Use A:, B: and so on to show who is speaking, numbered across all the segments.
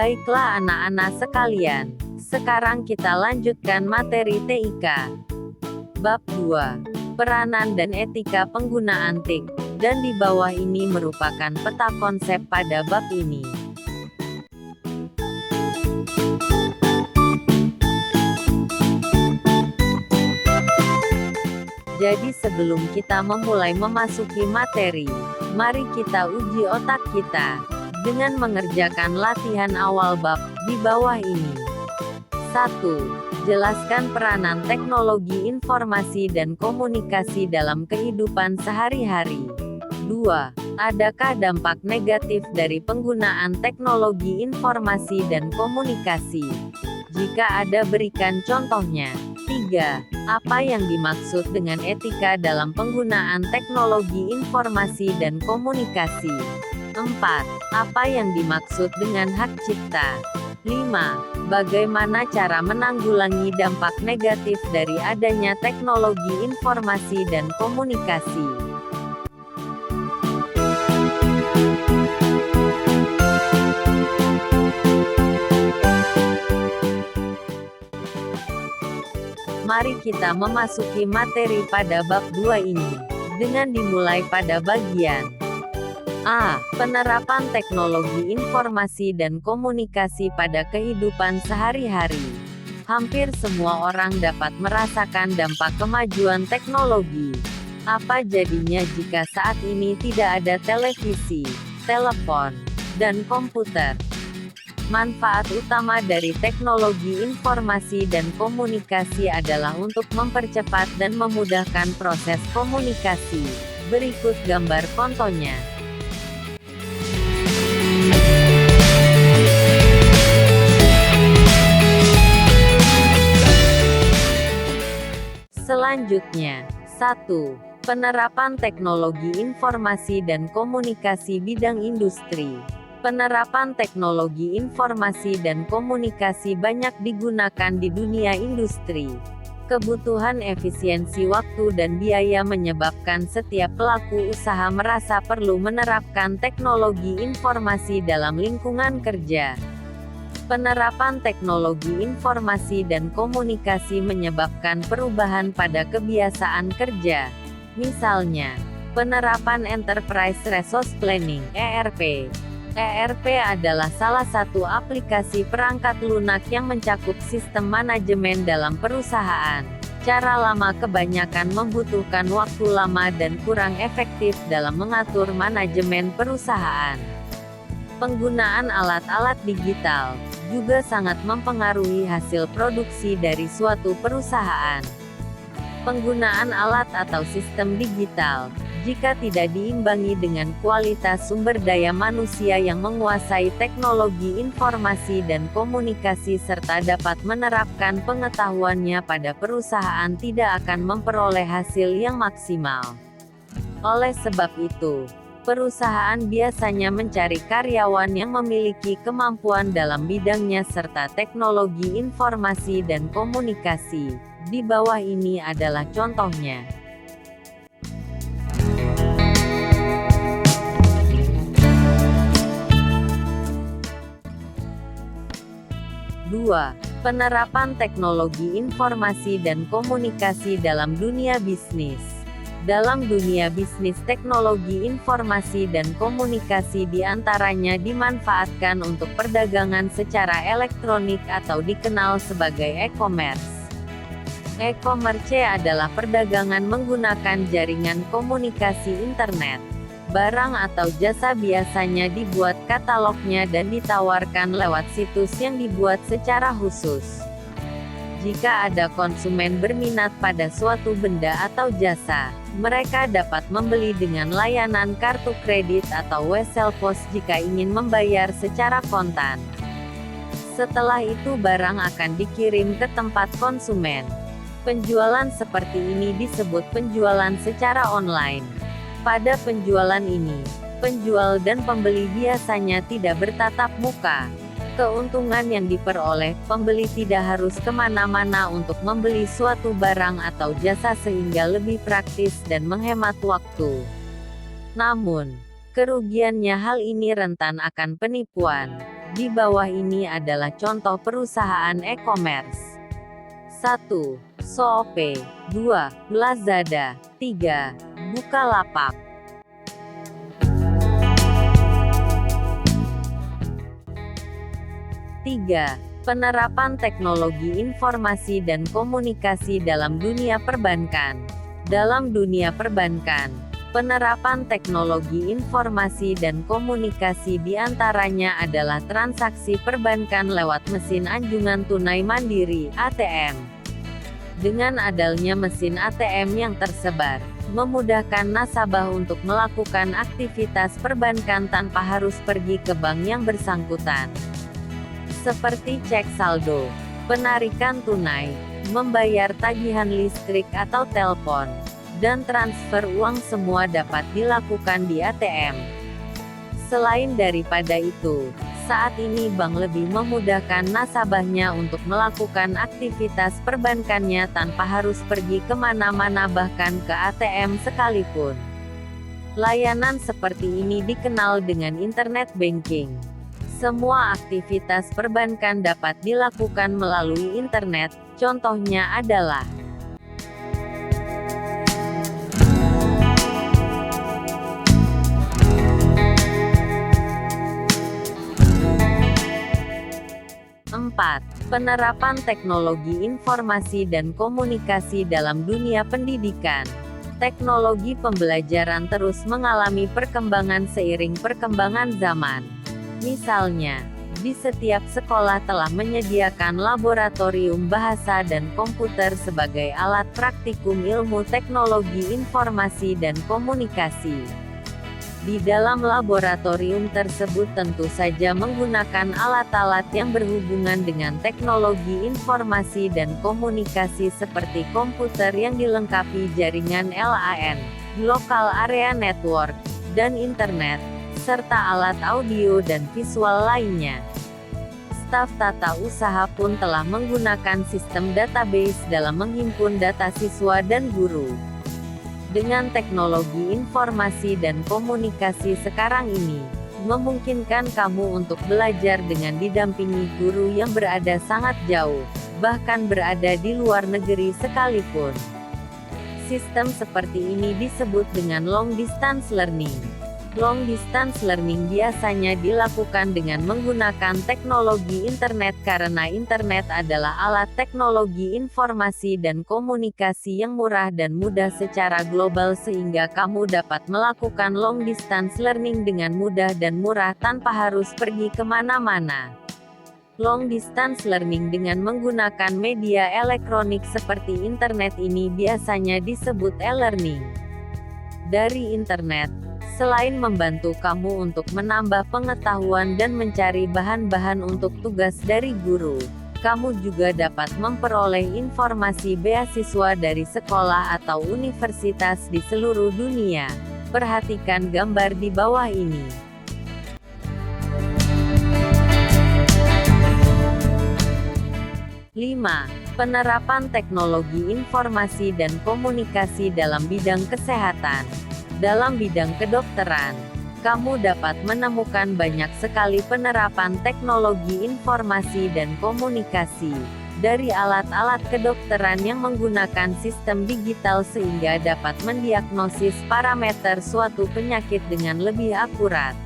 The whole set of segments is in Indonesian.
A: Baiklah anak-anak sekalian, sekarang kita lanjutkan materi TIK. Bab 2. Peranan dan etika penggunaan TIK, dan di bawah ini merupakan peta konsep pada bab ini. Jadi sebelum kita memulai memasuki materi, mari kita uji otak kita dengan mengerjakan latihan awal bab di bawah ini. 1. Jelaskan peranan teknologi informasi dan komunikasi dalam kehidupan sehari-hari. 2. Adakah dampak negatif dari penggunaan teknologi informasi dan komunikasi? Jika ada, berikan contohnya. 3. Apa yang dimaksud dengan etika dalam penggunaan teknologi informasi dan komunikasi? 4. Apa yang dimaksud dengan hak cipta? 5. Bagaimana cara menanggulangi dampak negatif dari adanya teknologi informasi dan komunikasi? Mari kita memasuki materi pada bab 2 ini, dengan dimulai pada bagian A. Penerapan teknologi informasi dan komunikasi pada kehidupan sehari-hari. Hampir semua orang dapat merasakan dampak kemajuan teknologi. Apa jadinya jika saat ini tidak ada televisi, telepon, dan komputer? Manfaat utama dari teknologi informasi dan komunikasi adalah untuk mempercepat dan memudahkan proses komunikasi. Berikut gambar contohnya. Selanjutnya, 1. Penerapan teknologi informasi dan komunikasi bidang industri. Penerapan teknologi informasi dan komunikasi banyak digunakan di dunia industri. Kebutuhan efisiensi waktu dan biaya menyebabkan setiap pelaku usaha merasa perlu menerapkan teknologi informasi dalam lingkungan kerja. Penerapan teknologi informasi dan komunikasi menyebabkan perubahan pada kebiasaan kerja. Misalnya, penerapan Enterprise Resource Planning (ERP). ERP adalah salah satu aplikasi perangkat lunak yang mencakup sistem manajemen dalam perusahaan. Cara lama kebanyakan membutuhkan waktu lama dan kurang efektif dalam mengatur manajemen perusahaan. Penggunaan alat-alat digital juga sangat mempengaruhi hasil produksi dari suatu perusahaan. Penggunaan alat atau sistem digital, jika tidak diimbangi dengan kualitas sumber daya manusia yang menguasai teknologi informasi dan komunikasi serta dapat menerapkan pengetahuannya pada perusahaan, tidak akan memperoleh hasil yang maksimal. Oleh sebab itu, perusahaan biasanya mencari karyawan yang memiliki kemampuan dalam bidangnya serta teknologi informasi dan komunikasi. Di bawah ini adalah contohnya. Dua. Penerapan teknologi informasi dan komunikasi dalam dunia bisnis. Dalam dunia bisnis, teknologi informasi dan komunikasi diantaranya dimanfaatkan untuk perdagangan secara elektronik atau dikenal sebagai e-commerce. E-commerce adalah perdagangan menggunakan jaringan komunikasi internet. Barang atau jasa biasanya dibuat katalognya dan ditawarkan lewat situs yang dibuat secara khusus. Jika ada konsumen berminat pada suatu benda atau jasa, mereka dapat membeli dengan layanan kartu kredit atau wesel pos jika ingin membayar secara kontan. Setelah itu barang akan dikirim ke tempat konsumen. Penjualan seperti ini disebut penjualan secara online. Pada penjualan ini, penjual dan pembeli biasanya tidak bertatap muka. Keuntungan yang diperoleh, pembeli tidak harus kemana-mana untuk membeli suatu barang atau jasa sehingga lebih praktis dan menghemat waktu. Namun, kerugiannya hal ini rentan akan penipuan. Di bawah ini adalah contoh perusahaan e-commerce. 1. Shopee. 2. Lazada. 3. Bukalapak. 3. Penerapan teknologi informasi dan komunikasi dalam dunia perbankan. Dalam dunia perbankan, penerapan teknologi informasi dan komunikasi diantaranya adalah transaksi perbankan lewat mesin anjungan tunai mandiri (ATM). Dengan adanya mesin ATM yang tersebar, memudahkan nasabah untuk melakukan aktivitas perbankan tanpa harus pergi ke bank yang bersangkutan. Seperti cek saldo, penarikan tunai, membayar tagihan listrik atau telepon, dan transfer uang semua dapat dilakukan di ATM. Selain daripada itu, saat ini bank lebih memudahkan nasabahnya untuk melakukan aktivitas perbankannya tanpa harus pergi kemana-mana bahkan ke ATM sekalipun. Layanan seperti ini dikenal dengan internet banking. Semua aktivitas perbankan dapat dilakukan melalui internet, contohnya adalah penerapan teknologi informasi dan komunikasi dalam dunia pendidikan. Teknologi pembelajaran terus mengalami perkembangan seiring perkembangan zaman. Misalnya, di setiap sekolah telah menyediakan laboratorium bahasa dan komputer sebagai alat praktikum ilmu teknologi informasi dan komunikasi. Di dalam laboratorium tersebut tentu saja menggunakan alat-alat yang berhubungan dengan teknologi informasi dan komunikasi seperti komputer yang dilengkapi jaringan LAN, Local Area Network, dan internet, serta alat audio dan visual lainnya. Staf tata usaha pun telah menggunakan sistem database dalam menghimpun data siswa dan guru. Dengan teknologi informasi dan komunikasi sekarang ini, memungkinkan kamu untuk belajar dengan didampingi guru yang berada sangat jauh, bahkan berada di luar negeri sekalipun. Sistem seperti ini disebut dengan long distance learning. Long distance learning biasanya dilakukan dengan menggunakan teknologi internet karena internet adalah alat teknologi informasi dan komunikasi yang murah dan mudah secara global sehingga kamu dapat melakukan long distance learning dengan mudah dan murah tanpa harus pergi kemana-mana. Long distance learning dengan menggunakan media elektronik seperti internet ini biasanya disebut e-learning. Dari internet, selain membantu kamu untuk menambah pengetahuan dan mencari bahan-bahan untuk tugas dari guru, kamu juga dapat memperoleh informasi beasiswa dari sekolah atau universitas di seluruh dunia. Perhatikan gambar di bawah ini. 5. Penerapan teknologi informasi dan komunikasi dalam bidang kesehatan. Dalam bidang kedokteran, kamu dapat menemukan banyak sekali penerapan teknologi informasi dan komunikasi, dari alat-alat kedokteran yang menggunakan sistem digital sehingga dapat mendiagnosis parameter suatu penyakit dengan lebih akurat.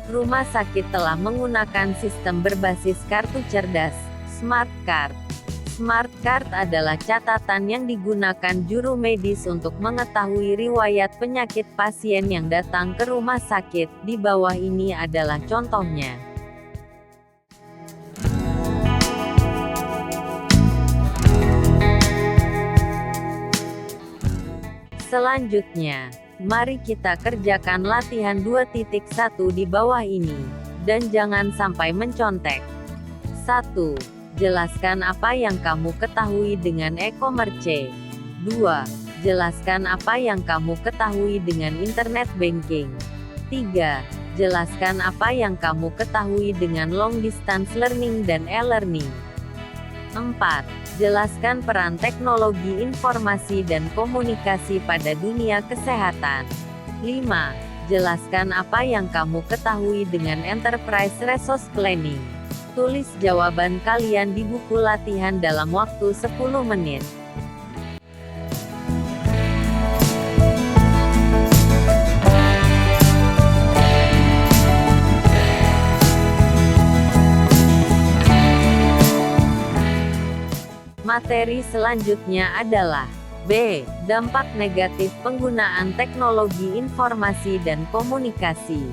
A: Rumah sakit telah menggunakan sistem berbasis kartu cerdas, Smart Card. Smart Card adalah catatan yang digunakan juru medis untuk mengetahui riwayat penyakit pasien yang datang ke rumah sakit. Di bawah ini adalah contohnya. Selanjutnya, mari kita kerjakan latihan 2.1 di bawah ini, dan jangan sampai mencontek. 1. Jelaskan apa yang kamu ketahui dengan e-commerce. 2. Jelaskan apa yang kamu ketahui dengan internet banking. 3. Jelaskan apa yang kamu ketahui dengan long distance learning dan e-learning. 4. Jelaskan peran teknologi informasi dan komunikasi pada dunia kesehatan. 5. Jelaskan apa yang kamu ketahui dengan Enterprise Resource Planning. Tulis jawaban kalian di buku latihan dalam waktu 10 menit. Materi selanjutnya adalah B. Dampak negatif penggunaan teknologi informasi dan komunikasi.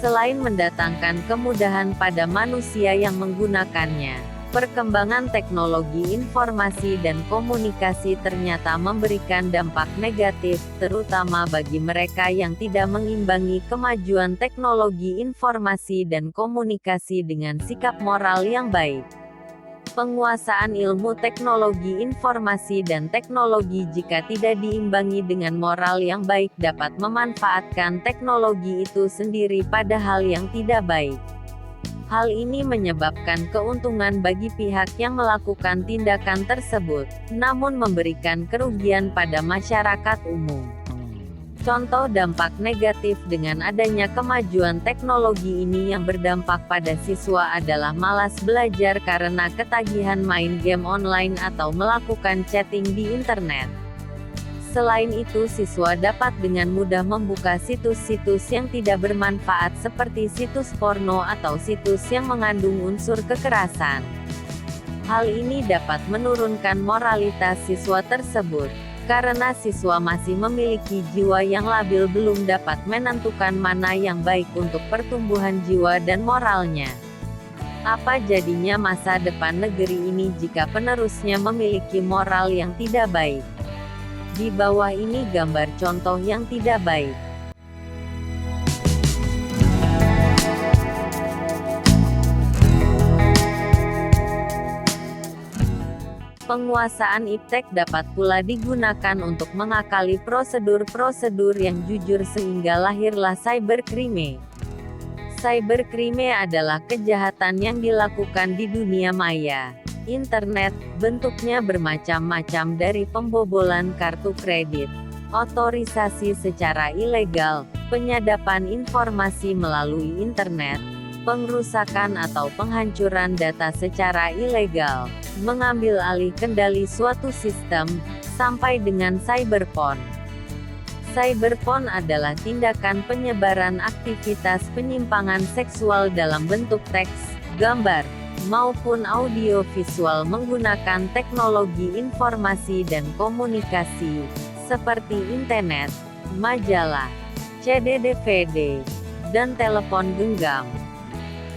A: Selain mendatangkan kemudahan pada manusia yang menggunakannya, perkembangan teknologi informasi dan komunikasi ternyata memberikan dampak negatif, terutama bagi mereka yang tidak mengimbangi kemajuan teknologi informasi dan komunikasi dengan sikap moral yang baik. Penguasaan ilmu teknologi informasi dan teknologi jika tidak diimbangi dengan moral yang baik dapat memanfaatkan teknologi itu sendiri pada hal yang tidak baik. Hal ini menyebabkan keuntungan bagi pihak yang melakukan tindakan tersebut, namun memberikan kerugian pada masyarakat umum. Contoh dampak negatif dengan adanya kemajuan teknologi ini yang berdampak pada siswa adalah malas belajar karena ketagihan main game online atau melakukan chatting di internet. Selain itu, siswa dapat dengan mudah membuka situs-situs yang tidak bermanfaat seperti situs porno atau situs yang mengandung unsur kekerasan. Hal ini dapat menurunkan moralitas siswa tersebut. Karena siswa masih memiliki jiwa yang labil belum dapat menentukan mana yang baik untuk pertumbuhan jiwa dan moralnya. Apa jadinya masa depan negeri ini jika penerusnya memiliki moral yang tidak baik? Di bawah ini gambar contoh yang tidak baik. Penguasaan iptek dapat pula digunakan untuk mengakali prosedur-prosedur yang jujur sehingga lahirlah cybercrime. Cybercrime adalah kejahatan yang dilakukan di dunia maya. Internet, bentuknya bermacam-macam dari pembobolan kartu kredit, otorisasi secara ilegal, penyadapan informasi melalui internet, pengrusakan atau penghancuran data secara ilegal, mengambil alih kendali suatu sistem, sampai dengan cyberporn. Cyberporn adalah tindakan penyebaran aktivitas penyimpangan seksual dalam bentuk teks, gambar, maupun audio visual menggunakan teknologi informasi dan komunikasi, seperti internet, majalah, CD-DVD, dan telepon genggam.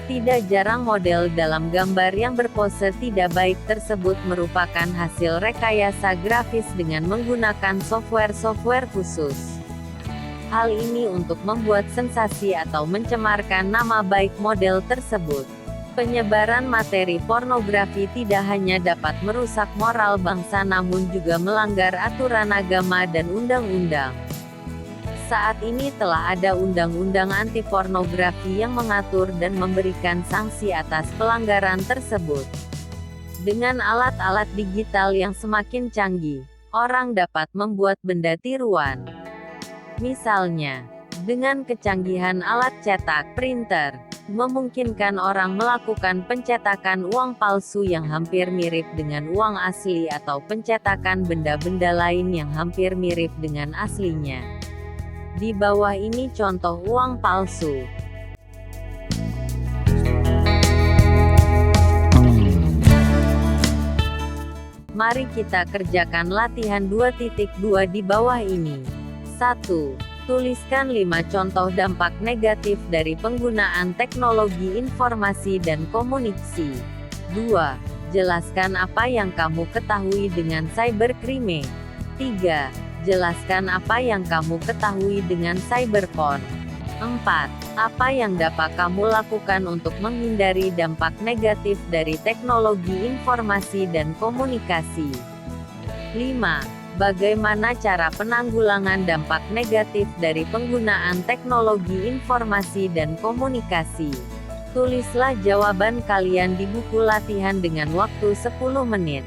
A: Tidak jarang model dalam gambar yang berpose tidak baik tersebut merupakan hasil rekayasa grafis dengan menggunakan software khusus. Hal ini untuk membuat sensasi atau mencemarkan nama baik model tersebut. Penyebaran materi pornografi tidak hanya dapat merusak moral bangsa namun juga melanggar aturan agama dan undang-undang. Saat ini telah ada undang-undang anti pornografi yang mengatur dan memberikan sanksi atas pelanggaran tersebut. Dengan alat-alat digital yang semakin canggih, orang dapat membuat benda tiruan. Misalnya, dengan kecanggihan alat cetak printer, memungkinkan orang melakukan pencetakan uang palsu yang hampir mirip dengan uang asli atau pencetakan benda-benda lain yang hampir mirip dengan aslinya. Di bawah ini contoh uang palsu. Mari kita kerjakan latihan 2.2 di bawah ini. 1. Tuliskan 5 contoh dampak negatif dari penggunaan teknologi informasi dan komunikasi. 2. Jelaskan apa yang kamu ketahui dengan cybercrime. 3. Jelaskan apa yang kamu ketahui dengan cyberporn. 4. Apa yang dapat kamu lakukan untuk menghindari dampak negatif dari teknologi informasi dan komunikasi. 5. Bagaimana cara penanggulangan dampak negatif dari penggunaan teknologi informasi dan komunikasi? Tulislah jawaban kalian di buku latihan dengan waktu 10 menit.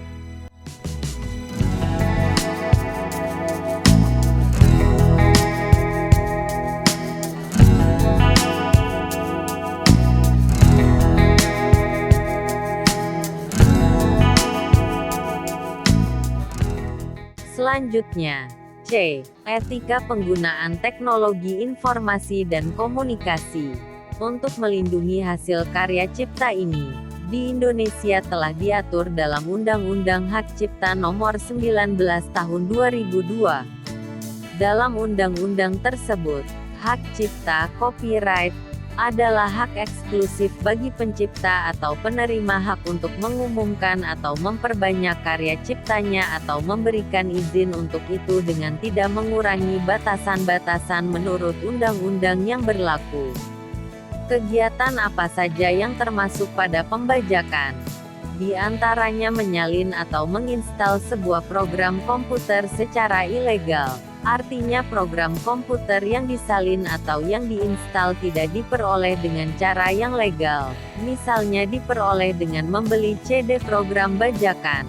A: Selanjutnya, C. Etika penggunaan teknologi informasi dan komunikasi. Untuk melindungi hasil karya cipta ini, di Indonesia telah diatur dalam Undang-Undang Hak Cipta Nomor 19 Tahun 2002. Dalam undang-undang tersebut, hak cipta (copyright) adalah hak eksklusif bagi pencipta atau penerima hak untuk mengumumkan atau memperbanyak karya ciptanya atau memberikan izin untuk itu dengan tidak mengurangi batasan-batasan menurut undang-undang yang berlaku. Kegiatan apa saja yang termasuk pada pembajakan? Di antaranya menyalin atau menginstal sebuah program komputer secara ilegal. Artinya program komputer yang disalin atau yang diinstal tidak diperoleh dengan cara yang legal, misalnya diperoleh dengan membeli CD program bajakan.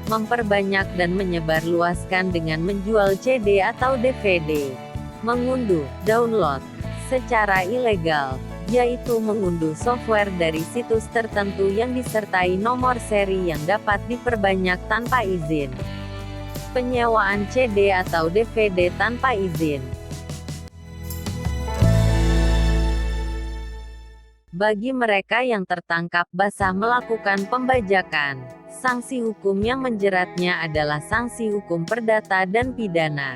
A: Memperbanyak dan menyebarluaskan dengan menjual CD atau DVD. Mengunduh, download, secara ilegal, yaitu mengunduh software dari situs tertentu yang disertai nomor seri yang dapat diperbanyak tanpa izin. Penyewaan CD atau DVD tanpa izin. Bagi mereka yang tertangkap basah melakukan pembajakan, sanksi hukum yang menjeratnya adalah sanksi hukum perdata dan pidana.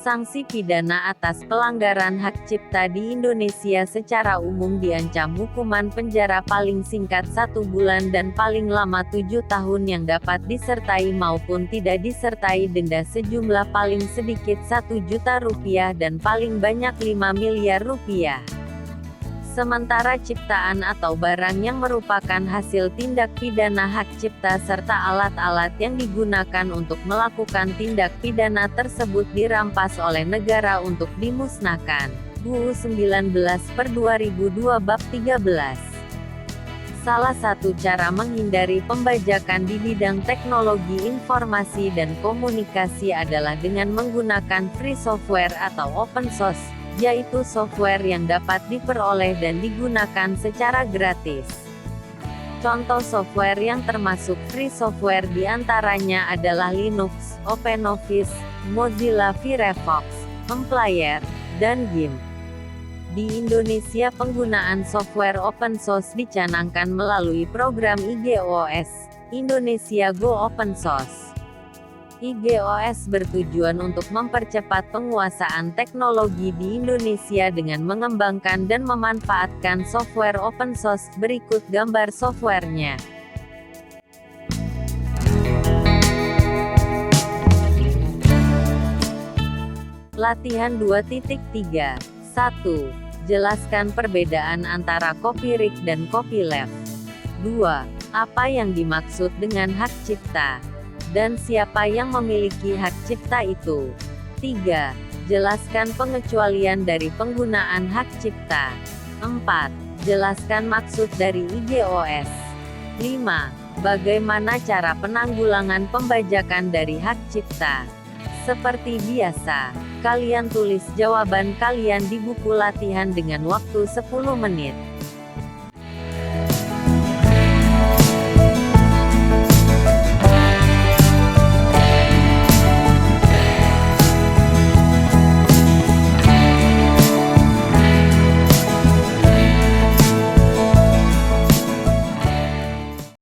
A: Sanksi pidana atas pelanggaran hak cipta di Indonesia secara umum diancam hukuman penjara paling singkat 1 bulan dan paling lama 7 tahun yang dapat disertai maupun tidak disertai denda sejumlah paling sedikit Rp1 juta dan paling banyak Rp5 miliar. Sementara ciptaan atau barang yang merupakan hasil tindak pidana hak cipta serta alat-alat yang digunakan untuk melakukan tindak pidana tersebut dirampas oleh negara untuk dimusnahkan. UU 19/2002 Bab 13. Salah satu cara menghindari pembajakan di bidang teknologi informasi dan komunikasi adalah dengan menggunakan free software atau open source, yaitu software yang dapat diperoleh dan digunakan secara gratis. Contoh software yang termasuk free software diantaranya adalah Linux, OpenOffice, Mozilla Firefox, Emplayer, dan GIMP. Di Indonesia penggunaan software open source dicanangkan melalui program IGOS, Indonesia Go Open Source. IGOS bertujuan untuk mempercepat penguasaan teknologi di Indonesia dengan mengembangkan dan memanfaatkan software open source. Berikut gambar softwarenya. Latihan 2.3. 1. Jelaskan perbedaan antara copyright dan copyleft. 2. Apa yang dimaksud dengan hak cipta? Dan siapa yang memiliki hak cipta itu? 3. Jelaskan pengecualian dari penggunaan hak cipta. 4. Jelaskan maksud dari IGOS. 5. Bagaimana cara penanggulangan pembajakan dari hak cipta? Seperti biasa, kalian tulis jawaban kalian di buku latihan dengan waktu 10 menit.